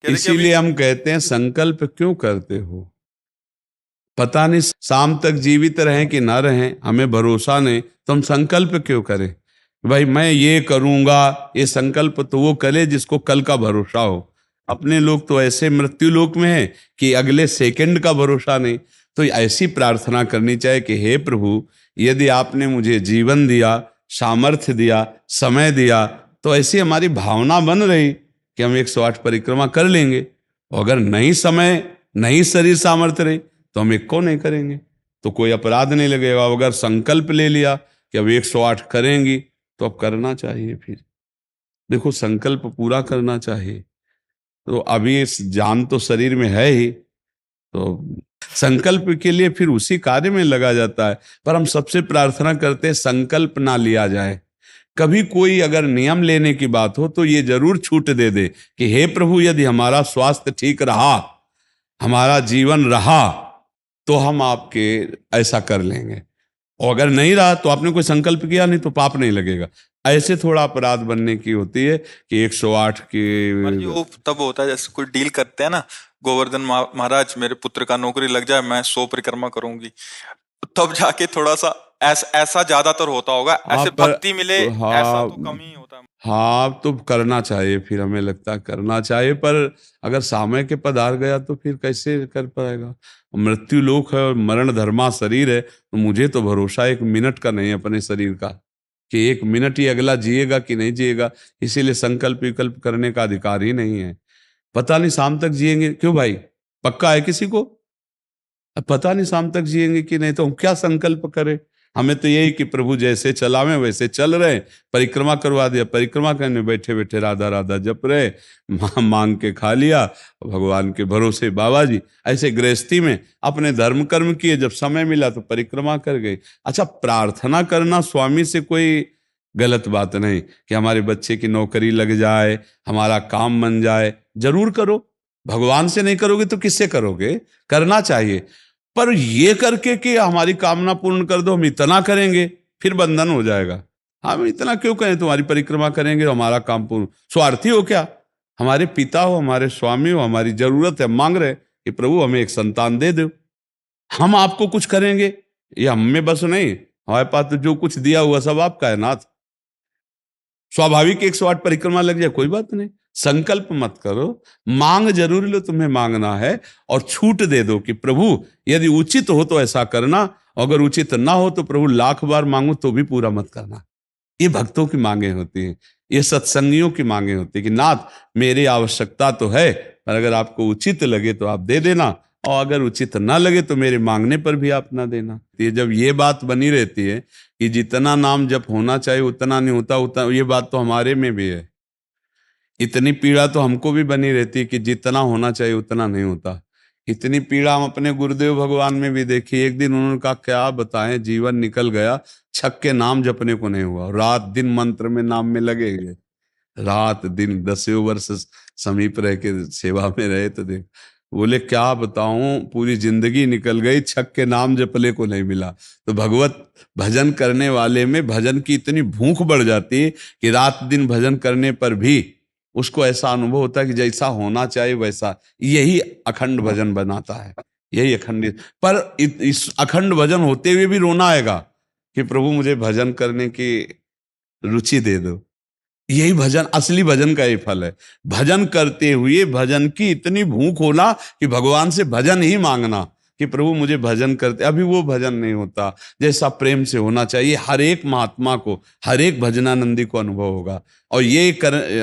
कह रहे कि अभी इसीलिए हम कहते हैं संकल्प क्यों करते हो? पता नहीं शाम तक जीवित रहें कि ना रहें, हमें भरोसा नहीं, तो हम संकल्प क्यों करें? भाई मैं ये करूंगा, ये संकल्प तो वो करे जिसको कल का भरोसा हो। अपने लोग तो ऐसे मृत्यु लोक में है कि अगले सेकंड का भरोसा नहीं। तो ऐसी प्रार्थना करनी चाहिए कि हे प्रभु, यदि आपने मुझे जीवन दिया, सामर्थ्य दिया, समय दिया, तो ऐसी हमारी भावना बन रही कि हम 108 परिक्रमा कर लेंगे। और अगर नहीं समय, नहीं शरीर सामर्थ्य रही, तो हम एक को नहीं करेंगे, तो कोई अपराध नहीं लगेगा। अगर संकल्प ले लिया कि अब 108 करेंगी, तो अब करना चाहिए। फिर देखो, संकल्प पूरा करना चाहिए। तो अभी इस जान तो शरीर में है ही, तो संकल्प के लिए फिर उसी कार्य में लगा जाता है। पर हम सबसे प्रार्थना करते हैं संकल्प ना लिया जाए। कभी कोई अगर नियम लेने की बात हो तो ये जरूर छूट दे दे कि हे प्रभु, यदि हमारा स्वास्थ्य ठीक रहा, हमारा जीवन रहा, तो हम आपके ऐसा कर लेंगे। और अगर नहीं रहा तो आपने कोई संकल्प किया नहीं, तो पाप नहीं लगेगा। ऐसे थोड़ा अपराध बनने की होती है कि 108 की। महाराज जी वो तब होता है जैसे कोई डील करते हैं ना, गोवर्धन महाराज मेरे पुत्र का नौकरी लग जाए, मैं 100 परिक्रमा करूंगी, तब जाके थोड़ा सा ऐसा ज्यादातर होता होगा, हाँ ऐसे पर भक्ति मिले ऐसा हाँ, तो कम ही होता है। हाँ तो करना चाहिए, फिर हमें लगता है करना चाहिए। पर अगर समय के पधार गया तो फिर कैसे कर पाएगा? मृत्यु लोक है और मरण धर्मा शरीर है, तो मुझे तो भरोसा 1 मिनट का नहीं है अपने शरीर का कि 1 मिनट ही अगला जिएगा कि नहीं जिएगा। इसीलिए संकल्प विकल्प करने का अधिकार ही नहीं है। पता नहीं शाम तक जिएंगे क्यों भाई, पक्का है किसी को? अब पता नहीं शाम तक जिएंगे कि नहीं, तो हम क्या संकल्प करें? हमें तो यही कि प्रभु जैसे चलावे वैसे चल रहे। परिक्रमा करवा दिया, परिक्रमा करने बैठे बैठे राधा राधा जप रहे, मांग के खा लिया, भगवान के भरोसे बाबा जी। ऐसे गृहस्थी में अपने धर्म कर्म किए, जब समय मिला तो परिक्रमा कर गए। अच्छा, प्रार्थना करना स्वामी से कोई गलत बात नहीं कि हमारे बच्चे की नौकरी लग जाए, हमारा काम बन जाए, जरूर करो। भगवान से नहीं करोगे तो किससे करोगे? करना चाहिए। पर ये करके कि हमारी कामना पूर्ण कर दो, हम इतना करेंगे, फिर बंधन हो जाएगा। हम इतना क्यों करें, तुम्हारी परिक्रमा करेंगे तो हमारा काम पूर्ण? स्वार्थी हो क्या? हमारे पिता हो, हमारे स्वामी हो, हमारी जरूरत है, मांग रहे कि प्रभु हमें एक संतान दे दो, हम आपको कुछ करेंगे। ये हम में बस नहीं, हमारे पास तो जो कुछ दिया हुआ सब आपका है नाथ। स्वाभाविक 108 परिक्रमा लग जाए, कोई बात नहीं। संकल्प मत करो, मांग जरूर लो, तुम्हें मांगना है। और छूट दे दो कि प्रभु यदि उचित हो तो ऐसा करना, अगर उचित ना हो तो प्रभु लाख बार मांगो तो भी पूरा मत करना। ये भक्तों की मांगे होती हैं, ये सत्संगियों की मांगे होती है कि नाथ मेरी आवश्यकता तो है, पर अगर आपको उचित लगे तो आप दे देना, और अगर उचित ना लगे तो मेरे मांगने पर भी आप ना देना। ये जब ये बात बनी रहती है कि जितना नाम जप होना चाहिए उतना नहीं होता, उतना, ये बात तो हमारे में भी है। इतनी पीड़ा तो हमको भी बनी रहती है कि जितना होना चाहिए उतना नहीं होता। इतनी पीड़ा हम अपने गुरुदेव भगवान में भी देखी। एक दिन उन्होंने कहा क्या बताएं, जीवन निकल गया, छक के नाम जपने को नहीं हुआ, रात दिन मंत्र में नाम में लगे गए, रात दिन 10 वर्ष समीप रह के सेवा में रहे। तो देख, बोले क्या बताऊं, पूरी जिंदगी निकल गई, छक के नाम जपले को नहीं मिला। तो भगवत भजन करने वाले में भजन की इतनी भूख बढ़ जाती है कि रात दिन भजन करने पर भी उसको ऐसा अनुभव होता है कि जैसा होना चाहिए वैसा। यही अखंड भजन बनाता है, यही अखंड। पर इस अखंड भजन होते हुए भी रोना आएगा कि प्रभु मुझे भजन करने की रुचि दे दो। यही भजन, असली भजन का ही फल है। भजन करते हुए भजन की इतनी भूख होना कि भगवान से भजन ही मांगना कि प्रभु मुझे भजन करते। अभी वो भजन नहीं होता जैसा प्रेम से होना चाहिए। हर एक महात्मा को, हर एक भजनानंदी को अनुभव होगा। और ये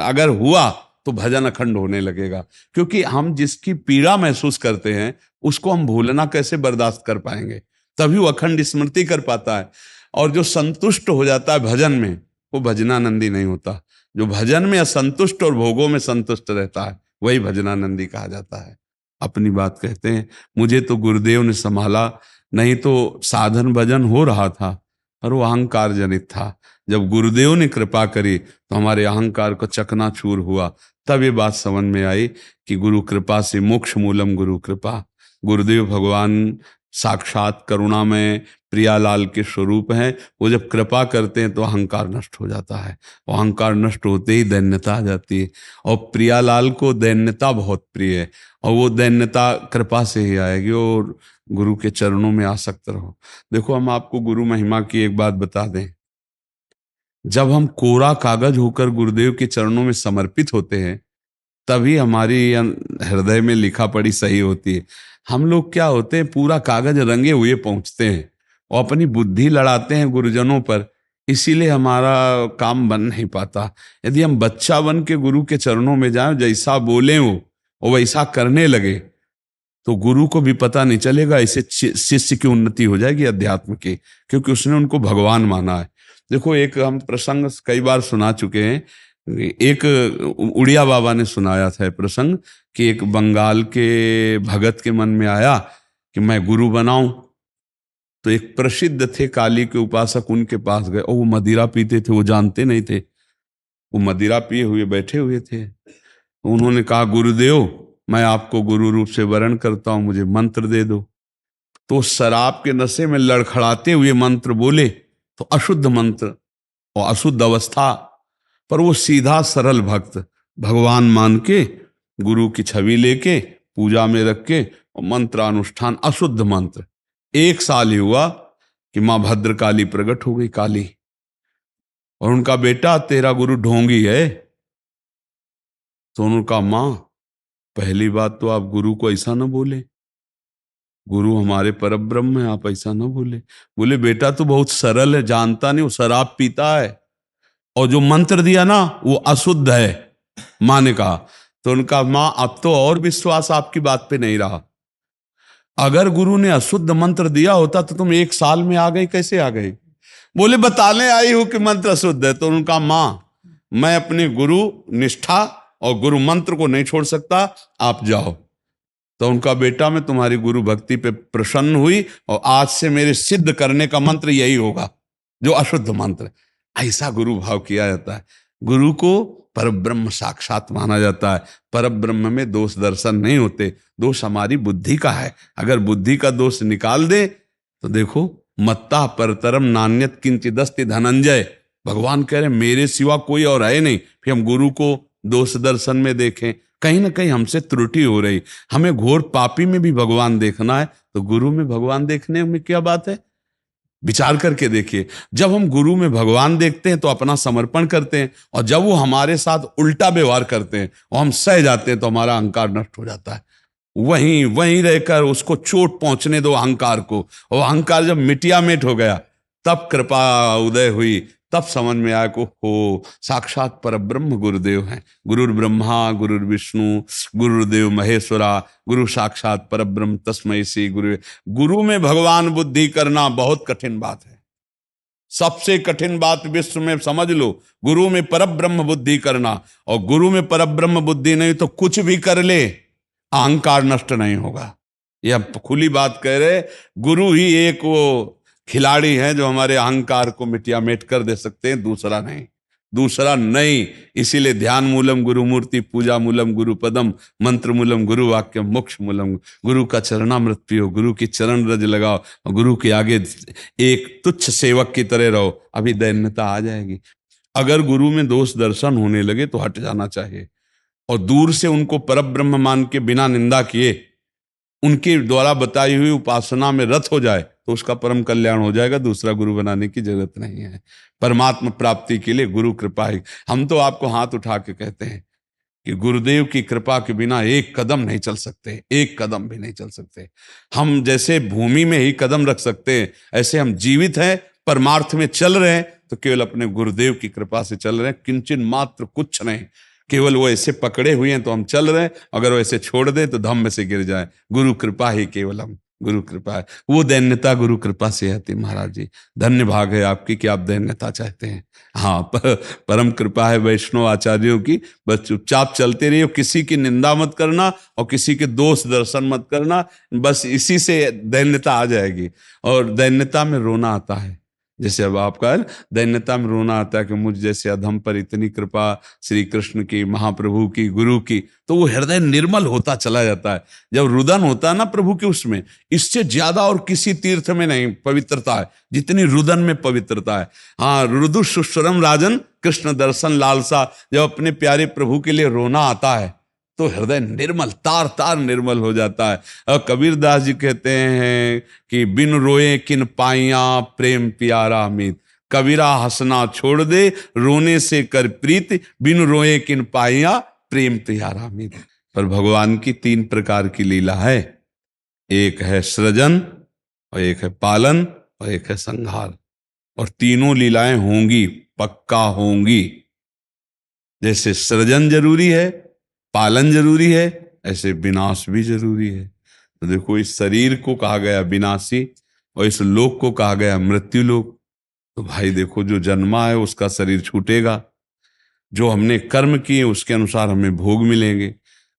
अगर हुआ तो भजन अखंड होने लगेगा। क्योंकि हम जिसकी पीड़ा महसूस करते हैं उसको हम भूलना कैसे बर्दाश्त कर पाएंगे? तभी वो अखंड स्मृति कर पाता है। और जो संतुष्ट हो जाता है भजन में, वो भजनानंदी नहीं होता। जो भजन में असंतुष्ट और भोगों में संतुष्ट रहता है वही भजनानंदी कहा जाता है। अपनी बात कहते हैं, मुझे तो गुरुदेव ने संभाला, नहीं तो साधन भजन हो रहा था, पर वो अहंकार जनित था। जब गुरुदेव ने कृपा करी तो हमारे अहंकार को चकनाचूर हुआ। तब ये बात समझ में आई कि गुरु कृपा से मोक्ष मूलम गुरु कृपा। गुरुदेव भगवान साक्षात करुणामय प्रियालाल के स्वरूप हैं। वो जब कृपा करते हैं तो अहंकार नष्ट हो जाता है, और अहंकार नष्ट होते ही दैन्यता आ जाती है। और प्रियालाल को दैन्यता बहुत प्रिय है, और वो दैन्यता कृपा से ही आएगी, और गुरु के चरणों में आसक्त रहो। देखो, हम आपको गुरु महिमा की एक बात बता दें। जब हम कोरा कागज होकर गुरुदेव के चरणों में समर्पित होते हैं, तभी हमारी हृदय में लिखा पढ़ी सही होती है। हम लोग क्या होते हैं, पूरा कागज रंगे हुए पहुंचते हैं और अपनी बुद्धि लड़ाते हैं गुरुजनों पर, इसीलिए हमारा काम बन नहीं पाता। यदि हम बच्चा बन के गुरु के चरणों में जाएं, जैसा बोले वो और वैसा करने लगे, तो गुरु को भी पता नहीं चलेगा, ऐसे शिष्य की उन्नति हो जाएगी अध्यात्म की, क्योंकि उसने उनको भगवान माना है। देखो, एक हम प्रसंग कई बार सुना चुके हैं। एक उड़िया बाबा ने सुनाया था प्रसंग कि एक बंगाल के भगत के मन में आया कि मैं गुरु बनाऊं। तो एक प्रसिद्ध थे काली के उपासक, उनके पास गए, और वो मदिरा पीते थे, वो जानते नहीं थे, वो मदिरा पिए हुए बैठे हुए थे। उन्होंने कहा, गुरुदेव, मैं आपको गुरु रूप से वरण करता हूं, मुझे मंत्र दे दो। तो शराब के नशे में लड़खड़ाते हुए मंत्र बोले, तो अशुद्ध मंत्र और अशुद्ध अवस्था, पर वो सीधा सरल भक्त भगवान मान के गुरु की छवि लेके पूजा में रख के और मंत्रानुष्ठान, अशुद्ध मंत्र। 1 साल ही हुआ कि मां भद्रकाली प्रकट हो गई, काली, और उनका बेटा, तेरा गुरु ढोंगी है। तो उनका, मां, पहली बात तो आप गुरु को ऐसा ना बोले, गुरु हमारे परब्रह्म है, आप ऐसा ना बोले। बोले, बेटा तू बहुत सरल है, जानता नहीं, वो शराब पीता है, और जो मंत्र दिया ना वो अशुद्ध है। मां ने कहा। तो उनका, मां, अब तो और विश्वास आपकी बात पे नहीं रहा। अगर गुरु ने अशुद्ध मंत्र दिया होता तो तुम 1 साल में आ गई, कैसे आ गई? बोले, बताने आई हूं कि मंत्र अशुद्ध है। तो उनका, मां, मैं अपने गुरु निष्ठा और गुरु मंत्र को नहीं छोड़ सकता, आप जाओ। तो उनका बेटा, मैं तुम्हारी गुरु भक्ति पे प्रसन्न हुई, और आज से मेरे सिद्ध करने का मंत्र यही होगा, जो अशुद्ध मंत्र। ऐसा गुरु भाव किया जाता है। गुरु को परब्रह्म साक्षात माना जाता है। परब्रह्म में दोष दर्शन नहीं होते, दोष हमारी बुद्धि का है। अगर बुद्धि का दोष निकाल दे तो देखो, मत्ता परतरम नान्यत किंचिदस्ति धनंजय, भगवान कह रहे मेरे सिवा कोई और है नहीं। फिर हम गुरु को दोष दर्शन में देखें, कहीं ना कहीं हमसे त्रुटि हो रही। हमें घोर पापी में भी भगवान देखना है, तो गुरु में भगवान देखने में क्या बात है? विचार करके देखिए। जब हम गुरु में भगवान देखते हैं तो अपना समर्पण करते हैं, और जब वो हमारे साथ उल्टा व्यवहार करते हैं और हम सह जाते हैं, तो हमारा अहंकार नष्ट हो जाता है। वहीं वहीं रहकर उसको चोट पहुंचने दो अहंकार को, और अहंकार जब मिटिया मिट हो गया, तब कृपा उदय हुई, तब समझ में आया को हो साक्षात परब्रह्म गुरुदेव हैं। गुरुर् ब्रह्मा गुरुर् विष्णु गुरुदेव महेश्वरा, गुरु साक्षात परब्रह्म तस्मै श्री गुरु। गुरु में भगवान बुद्धि करना बहुत कठिन बात है, सबसे कठिन बात विश्व में, समझ लो। गुरु में परब्रह्म बुद्धि करना, और गुरु में परब्रह्म बुद्धि नहीं तो कुछ भी कर ले, अहंकार नष्ट नहीं होगा। यह खुली बात कह रहे। गुरु ही एक वो खिलाड़ी हैं जो हमारे अहंकार को मिटिया मेट कर दे सकते हैं, दूसरा नहीं, दूसरा नहीं। इसीलिए ध्यान मूलम गुरु मूर्ति, पूजा मूलम गुरु पदम, मंत्र मूलम गुरु वाक्यम, मोक्ष मूलम। गुरु का चरणामृत पियो, गुरु की चरण रज लगाओ, और गुरु के आगे एक तुच्छ सेवक की तरह रहो, अभी दैन्यता आ जाएगी। अगर गुरु में दोष दर्शन होने लगे तो हट जाना चाहिए, और दूर से उनको परब्रह्म मान के बिना निंदा किए उनके द्वारा बताई हुई उपासना में रत हो जाए तो उसका परम कल्याण हो जाएगा। दूसरा गुरु बनाने की जरूरत नहीं है। परमात्मा प्राप्ति के लिए गुरु कृपा ही। हम तो आपको हाथ उठा के कहते हैं कि गुरुदेव की कृपा के बिना एक कदम नहीं चल सकते, एक कदम भी नहीं चल सकते। हम जैसे भूमि में ही कदम रख सकते हैं, ऐसे हम जीवित हैं, परमार्थ में चल रहे हैं, तो केवल अपने गुरुदेव की कृपा से चल रहे हैं, किंचन मात्र कुछ नहीं। केवल वो ऐसे पकड़े हुए हैं तो हम चल रहे हैं, अगर वो ऐसे छोड़ दे तो धम्म से गिर जाए। गुरु कृपा ही केवलम, गुरु कृपा है। वो दैन्यता गुरु कृपा से आती। महाराज जी, धन्य भाग है आपकी कि आप दैन्यता चाहते हैं। हाँ, परम कृपा है वैष्णव आचार्यों की। बस चुपचाप चलते रहिए, किसी की निंदा मत करना और किसी के दोष दर्शन मत करना, बस इसी से दैन्यता आ जाएगी। और दैन्यता में रोना आता है, जैसे अब आपका दैन्यता में रोना आता है कि मुझ जैसे अधम पर इतनी कृपा श्री कृष्ण की, महाप्रभु की, गुरु की, तो वो हृदय निर्मल होता चला जाता है। जब रुदन होता है ना प्रभु के, उसमें इससे ज्यादा और किसी तीर्थ में नहीं पवित्रता है जितनी रुदन में पवित्रता है। हाँ, रुदु सुश्रम राजन कृष्ण दर्शन लालसा, जब अपने प्यारे प्रभु के लिए रोना आता है तो हृदय निर्मल, तार तार निर्मल हो जाता है। और कबीर दास जी कहते हैं कि बिन रोए किन पाइया प्रेम प्यारा मीत, कबीरा हंसना छोड़ दे रोने से कर प्रीत, बिन रोए किन पाइया प्रेम प्यारा मीत। पर भगवान की 3 प्रकार की लीला है, एक है सृजन और एक है पालन और एक है संहार, और तीनों लीलाएं होंगी, पक्का होंगी। जैसे सृजन जरूरी है, पालन जरूरी है, ऐसे विनाश भी जरूरी है। तो देखो, इस शरीर को कहा गया विनाशी और इस लोक को कहा गया मृत्यु लोक। तो भाई देखो, जो जन्मा है उसका शरीर छूटेगा, जो हमने कर्म किए उसके अनुसार हमें भोग मिलेंगे।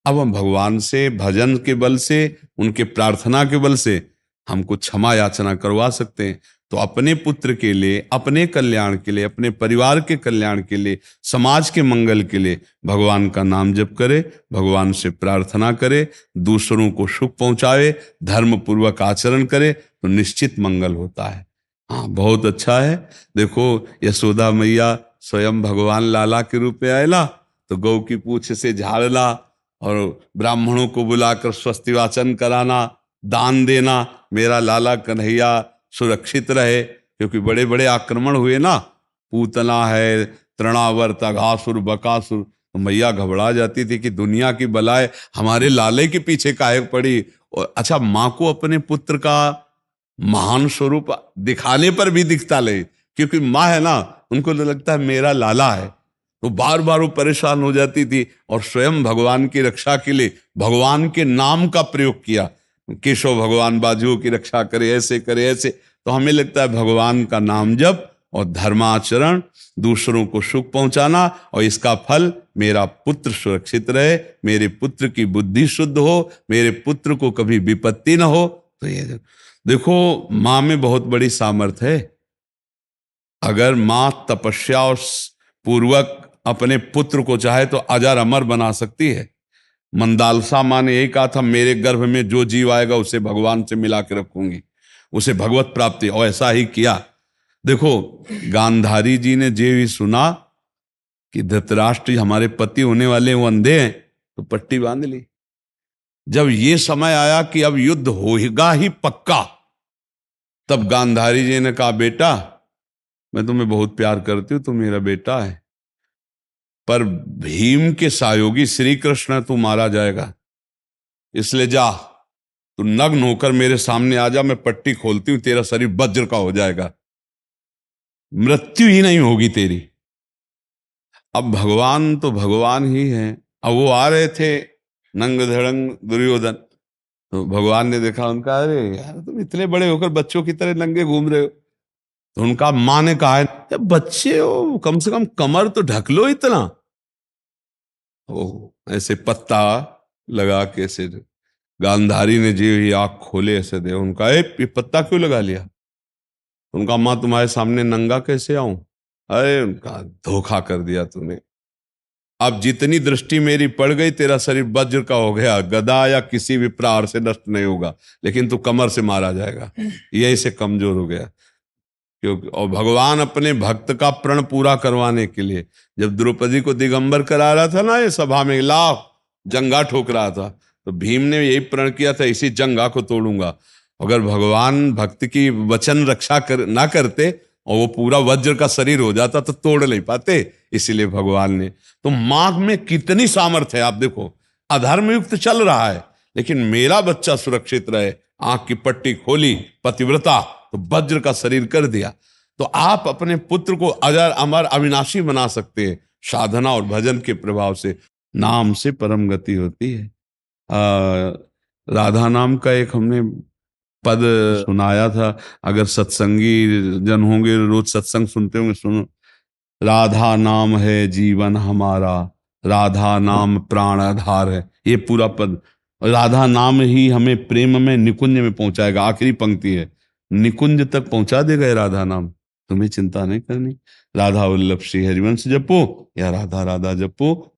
अब हम भगवान से भजन के बल से, उनके प्रार्थना के बल से हमको क्षमा याचना करवा सकते हैं। तो अपने पुत्र के लिए, अपने कल्याण के लिए, अपने परिवार के कल्याण के लिए, समाज के मंगल के लिए भगवान का नाम जप करे, भगवान से प्रार्थना करे, दूसरों को सुख पहुंचावे, धर्म पूर्वक आचरण करे, तो निश्चित मंगल होता है। हाँ, बहुत अच्छा है। देखो, यशोदा मैया स्वयं भगवान लाला के रूप में आयला तो गौ की पूछ से झाड़ना और ब्राह्मणों को बुलाकर स्वस्ति वाचन कराना, दान देना, मेरा लाला कन्हैया सुरक्षित रहे। क्योंकि बड़े बड़े आक्रमण हुए ना, पूतना है, तृणावर्त, अघासुर, बकासुर, तो मैया घबरा जाती थी कि दुनिया की बलाएं हमारे लाले के पीछे काहे पड़ी। और अच्छा, माँ को अपने पुत्र का महान स्वरूप दिखाने पर भी दिखता ले, क्योंकि माँ है ना, उनको तो लगता है मेरा लाला है, तो बार बार वो परेशान हो जाती थी। और स्वयं भगवान की रक्षा के लिए भगवान के नाम का प्रयोग किया, केशव भगवान बाजुओं की रक्षा करे, ऐसे करे, ऐसे। तो हमें लगता है भगवान का नाम जप और धर्माचरण, दूसरों को सुख पहुंचाना, और इसका फल मेरा पुत्र सुरक्षित रहे, मेरे पुत्र की बुद्धि शुद्ध हो, मेरे पुत्र को कभी विपत्ति न हो। तो ये देखो, माँ में बहुत बड़ी सामर्थ्य है। अगर माँ तपस्या और पूर्वक अपने पुत्र को चाहे तो अजर अमर बना सकती है। मंदालसा माँ ने यही कहा था, मेरे गर्भ में जो जीव आएगा उसे भगवान से मिला के रखूंगी, उसे भगवत प्राप्ति, और ऐसा ही किया। देखो, गांधारी जी ने जे भी सुना कि धृतराष्ट्र हमारे पति होने वाले वो अंधे हैं, तो पट्टी बांध ली। जब ये समय आया कि अब युद्ध होगा ही पक्का, तब गांधारी जी ने कहा, बेटा मैं तुम्हें बहुत प्यार करती हूं, तुम मेरा बेटा है, पर भीम के सहयोगी श्री कृष्ण तू मारा जाएगा, इसलिए जा, तू नग्न होकर मेरे सामने आ जा, मैं पट्टी खोलती हूं, तेरा शरीर वज्र का हो जाएगा, मृत्यु ही नहीं होगी तेरी। अब भगवान तो भगवान ही है। अब वो आ रहे थे नंग धड़ंग दुर्योधन, तो भगवान ने देखा उनका, अरे यार तुम इतने बड़े होकर बच्चों की तरह नंगे घूम रहे हो। तो उनका माँ ने कहा है, बच्चे हो, कम से कम कमर तो ढक लो इतना। ओ ऐसे पत्ता लगा के ऐसे, गांधारी ने जी ही आंख खोले ऐसे दे, उनका ये पत्ता क्यों लगा लिया? उनका, माँ तुम्हारे सामने नंगा कैसे आऊं? अरे उनका, धोखा कर दिया तूने, अब जितनी दृष्टि मेरी पड़ गई, तेरा शरीर वज्र का हो गया, गदा या किसी भी प्रहार से नष्ट नहीं होगा, लेकिन तू कमर से मारा जाएगा, यही से कमजोर हो गया। क्योंकि और भगवान अपने भक्त का प्रण पूरा करवाने के लिए जब द्रौपदी को दिगंबर करा रहा था ना, ये सभा में लाभ जंगा ठोक रहा था, तो भीम ने यही प्रण किया था, इसी जंगा को तोड़ूंगा। अगर भगवान भक्त की वचन रक्षा ना करते और वो पूरा वज्र का शरीर हो जाता तो तोड़ नहीं पाते, इसीलिए भगवान ने। तो माँ में कितनी सामर्थ्य है, आप देखो, अधर्म युक्त चल रहा है लेकिन मेरा बच्चा सुरक्षित रहे, आंख की पट्टी खोली, पतिव्रता, तो वज्र का शरीर कर दिया। तो आप अपने पुत्र को अजर अमर अविनाशी बना सकते हैं साधना और भजन के प्रभाव से। नाम से परम गति होती है। राधा नाम का एक हमने पद सुनाया था, अगर सत्संगी जन होंगे, रोज सत्संग सुनते होंगे, सुनो, राधा नाम है जीवन हमारा, राधा नाम प्राण आधार है। ये पूरा पद, राधा नाम ही हमें प्रेम में निकुंज में पहुंचाएगा। आखिरी पंक्ति है, निकुंज तक पहुंचा देगा ये राधा नाम। तुम्हें चिंता नहीं करनी। राधा वल्लभ श्री हरिवंश जपो या राधा राधा जपो,